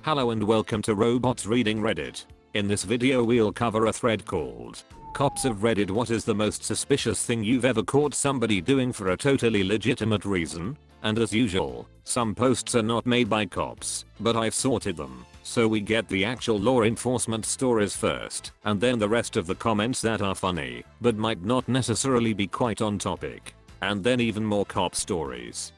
Hello and welcome to Robots Reading Reddit. In this video we'll cover a thread called Cops of Reddit. What is the most suspicious thing you've ever caught somebody doing for a totally legitimate reason? And as usual, some posts are not made by cops, but I've sorted them, so we get the actual law enforcement stories first, and then the rest of the comments that are funny, but might not necessarily be quite on topic, and then even more cop stories.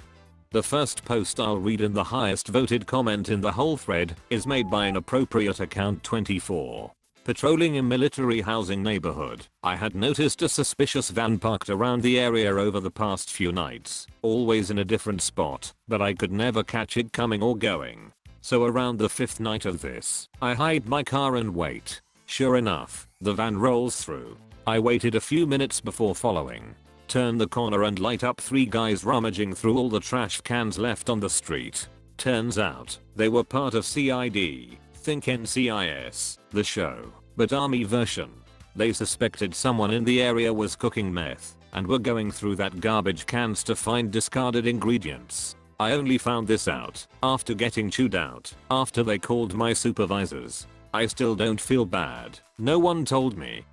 The first post I'll read in the highest voted comment in the whole thread is made by an appropriate account 24. Patrolling a military housing neighborhood, I had noticed a suspicious van parked around the area over the past few nights, always in a different spot, but I could never catch it coming or going. So around the 5th night of this, I hide my car and wait. Sure enough, the van rolls through. I waited a few minutes before following. Turn the corner and light up 3 guys rummaging through all the trash cans left on the street. Turns out, they were part of CID, think NCIS, the show, but army version. They suspected someone in the area was cooking meth, and were going through that garbage cans to find discarded ingredients. I only found this out after getting chewed out, after they called my supervisors. I still don't feel bad, no one told me.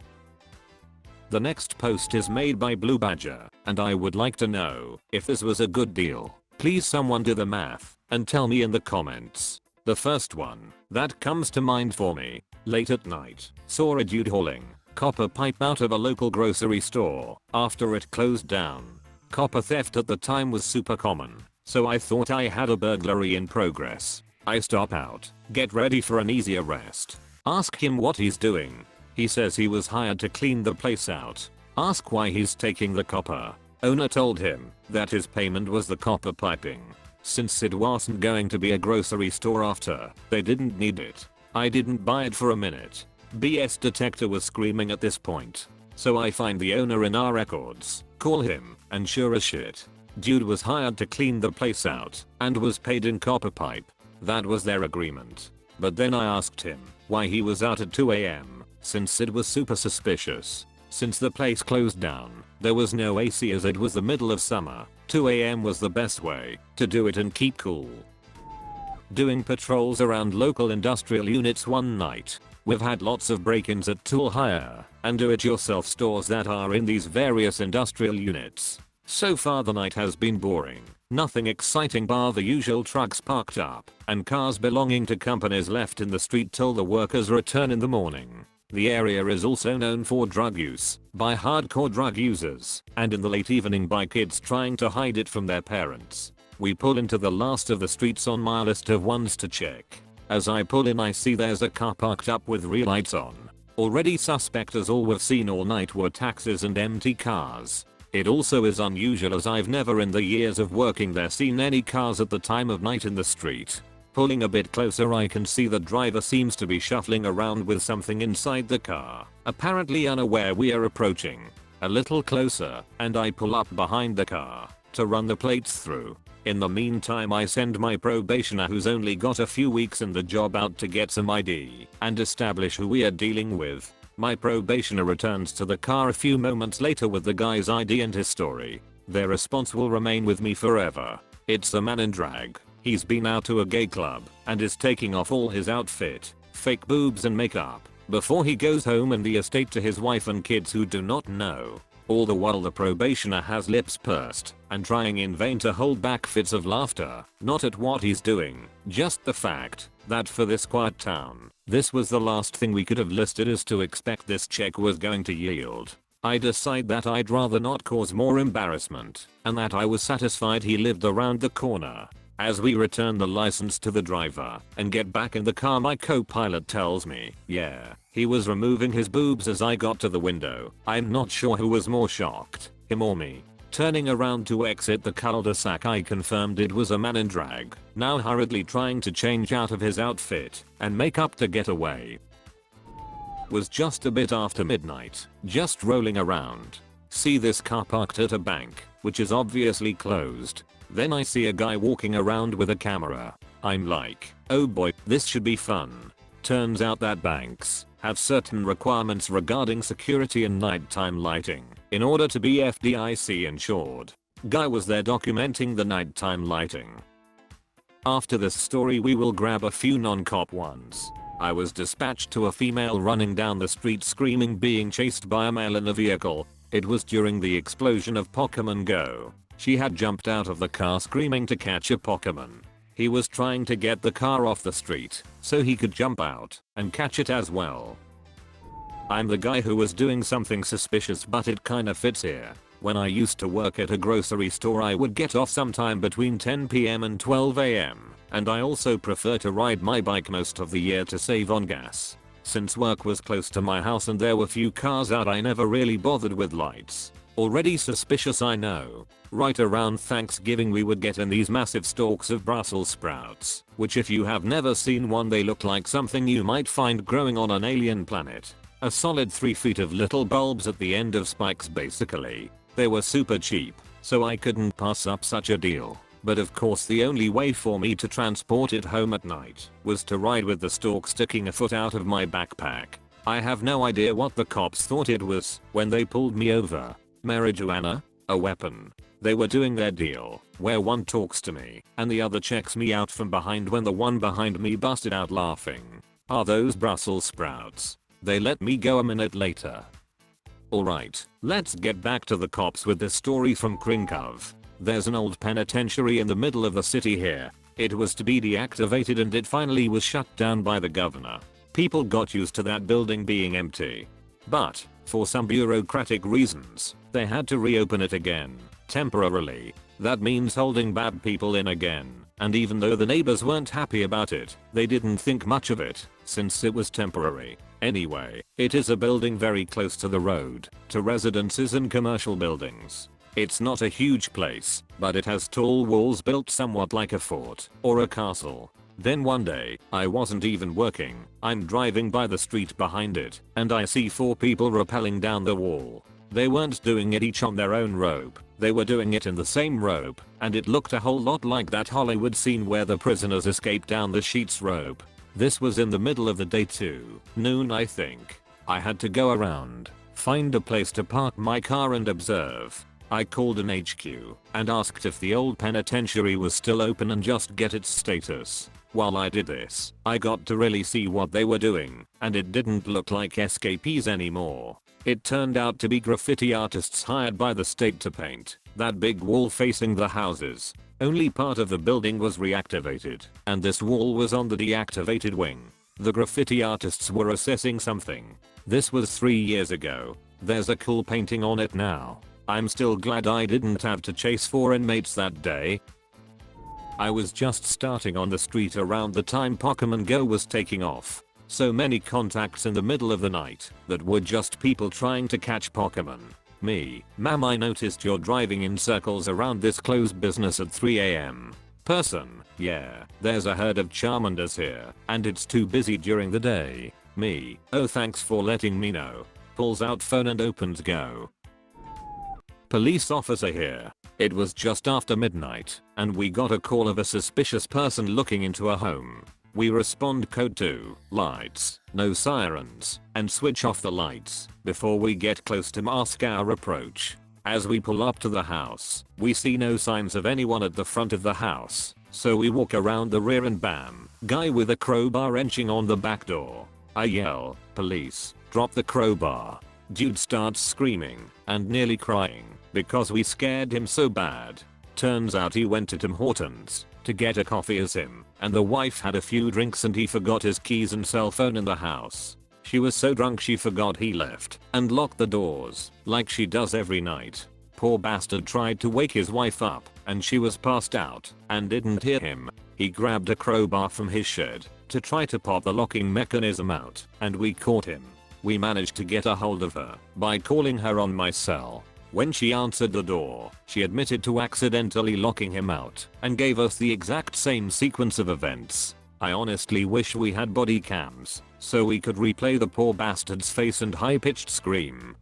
The next post is made by Blue Badger, and I would like to know if this was a good deal. Please someone do the math and tell me in the comments. The first one that comes to mind for me, late at night, saw a dude hauling copper pipe out of a local grocery store after it closed down. Copper theft at the time was super common, so I thought I had a burglary in progress. I stop out, get ready for an easy arrest. Ask him what he's doing. He says he was hired to clean the place out. Ask why he's taking the copper. Owner told him that his payment was the copper piping, since it wasn't going to be a grocery store after they didn't need it. I didn't buy it for a minute. BS detector was screaming at this point. So I find the owner in our records, call him, and sure as shit, dude was hired to clean the place out and was paid in copper pipe. That was their agreement. But then I asked him why he was out at 2 AM. Since it was super suspicious. Since the place closed down, there was no AC as it was the middle of summer. 2 AM was the best way to do it and keep cool. Doing patrols around local industrial units one night. We've had lots of break-ins at tool hire and do-it-yourself stores that are in these various industrial units. So far the night has been boring. Nothing exciting bar the usual trucks parked up and cars belonging to companies left in the street till the workers return in the morning. The area is also known for drug use by hardcore drug users and in the late evening by kids trying to hide it from their parents. We pull into the last of the streets on my list of ones to check. As I pull in I see there's a car parked up with rear lights on. Already suspect as all we've seen all night were taxis and empty cars. It also is unusual as I've never in the years of working there seen any cars at the time of night in the street. Pulling a bit closer I can see the driver seems to be shuffling around with something inside the car, apparently unaware we are approaching. A little closer, and I pull up behind the car to run the plates through. In the meantime I send my probationer who's only got a few weeks in the job out to get some ID and establish who we are dealing with. My probationer returns to the car a few moments later with the guy's ID and his story. Their response will remain with me forever. It's a man in drag. He's been out to a gay club and is taking off all his outfit, fake boobs and makeup, before he goes home and the estate to his wife and kids who do not know. All the while the probationer has lips pursed and trying in vain to hold back fits of laughter, not at what he's doing, just the fact that for this quiet town, this was the last thing we could have listed as to expect this check was going to yield. I decide that I'd rather not cause more embarrassment and that I was satisfied he lived around the corner. As we return the license to the driver and get back in the car my co-pilot tells me, yeah, he was removing his boobs as I got to the window. I'm not sure who was more shocked, him or me. Turning around to exit the cul-de-sac I confirmed it was a man in drag, now hurriedly trying to change out of his outfit and make up to get away. Was just a bit after midnight, just rolling around. See this car parked at a bank, which is obviously closed. Then I see a guy walking around with a camera. I'm like, oh boy, this should be fun. Turns out that banks have certain requirements regarding security and nighttime lighting in order to be FDIC insured. Guy was there documenting the nighttime lighting. After this story we will grab a few non-cop ones. I was dispatched to a female running down the street screaming, being chased by a male in a vehicle. It was during the explosion of Pokemon Go. She had jumped out of the car screaming to catch a Pokemon. He was trying to get the car off the street so he could jump out and catch it as well. I'm the guy who was doing something suspicious, but it kinda fits here. When I used to work at a grocery store, I would get off sometime between 10 PM and 12 AM, and I also prefer to ride my bike most of the year to save on gas. Since work was close to my house and there were few cars out, I never really bothered with lights. Already suspicious, I know. Right around Thanksgiving we would get in these massive stalks of Brussels sprouts, which if you have never seen one, they look like something you might find growing on an alien planet. A solid 3 feet of little bulbs at the end of spikes basically. They were super cheap, so I couldn't pass up such a deal. But of course the only way for me to transport it home at night was to ride with the stalk sticking a foot out of my backpack. I have no idea what the cops thought it was when they pulled me over. Marijuana? A weapon? They were doing their deal, where one talks to me and the other checks me out from behind when the one behind me busted out laughing. Are those Brussels sprouts? They let me go a minute later. Alright, let's get back to the cops with this story from Krinkov. There's an old penitentiary in the middle of the city here. It was to be deactivated and it finally was shut down by the governor. People got used to that building being empty. But, for some bureaucratic reasons, they had to reopen it again, temporarily. That means holding bad people in again. And even though the neighbors weren't happy about it, they didn't think much of it, since it was temporary. Anyway, it is a building very close to the road, to residences and commercial buildings. It's not a huge place, but it has tall walls built somewhat like a fort or a castle. Then one day, I wasn't even working, I'm driving by the street behind it, and I see 4 people rappelling down the wall. They weren't doing it each on their own rope, they were doing it in the same rope, and it looked a whole lot like that Hollywood scene where the prisoners escape down the sheet's rope. This was in the middle of the day too, noon I think. I had to go around, find a place to park my car and observe. I called an HQ and asked if the old penitentiary was still open and just get its status. While I did this, I got to really see what they were doing, and it didn't look like escapees anymore. It turned out to be graffiti artists hired by the state to paint that big wall facing the houses. Only part of the building was reactivated, and this wall was on the deactivated wing. The graffiti artists were assessing something. This was 3 years ago. There's a cool painting on it now. I'm still glad I didn't have to chase 4 inmates that day. I was just starting on the street around the time Pokemon Go was taking off. So many contacts in the middle of the night that were just people trying to catch Pokemon. Me, ma'am, I noticed you're driving in circles around this closed business at 3 AM. Person, yeah, there's a herd of Charmanders here, and it's too busy during the day. Me, oh thanks for letting me know. Pulls out phone and opens Go. Police officer here. It was just after midnight, and we got a call of a suspicious person looking into a home. We respond code 2, lights, no sirens, and switch off the lights before we get close to mask our approach. As we pull up to the house, we see no signs of anyone at the front of the house, so we walk around the rear and bam, guy with a crowbar wrenching on the back door. I yell, police, drop the crowbar. Dude starts screaming and nearly crying because we scared him so bad. Turns out he went to Tim Hortons to get a coffee as him, and the wife had a few drinks and he forgot his keys and cell phone in the house. She was so drunk she forgot he left and locked the doors, like she does every night. Poor bastard tried to wake his wife up, and she was passed out and didn't hear him. He grabbed a crowbar from his shed to try to pop the locking mechanism out, and we caught him. We managed to get a hold of her by calling her on my cell. When she answered the door, she admitted to accidentally locking him out and gave us the exact same sequence of events. I honestly wish we had body cams so we could replay the poor bastard's face and high-pitched scream.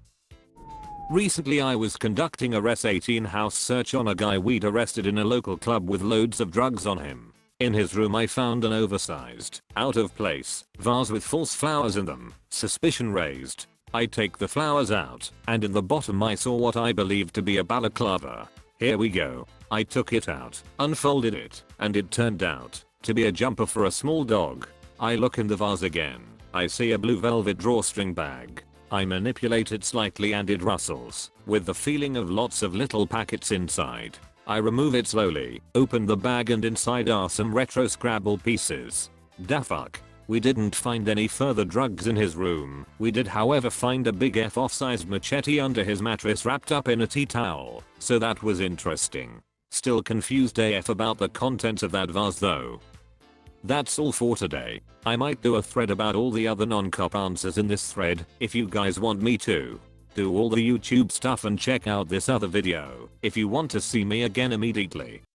Recently I was conducting a Res 18 house search on a guy we'd arrested in a local club with loads of drugs on him. In his room I found an oversized, out of place, vase with false flowers in them. Suspicion raised. I take the flowers out, and in the bottom I saw what I believed to be a balaclava. Here we go. I took it out, unfolded it, and it turned out to be a jumper for a small dog. I look in the vase again. I see a blue velvet drawstring bag. I manipulate it slightly and it rustles, with the feeling of lots of little packets inside. I remove it slowly, open the bag, and inside are some retro Scrabble pieces. Da fuck. We didn't find any further drugs in his room. We did however find a big F-off sized machete under his mattress wrapped up in a tea towel, so that was interesting. Still confused AF about the contents of that vase though. That's all for today. I might do a thread about all the other non-cop answers in this thread if you guys want me to. Do all the YouTube stuff and check out this other video if you want to see me again immediately.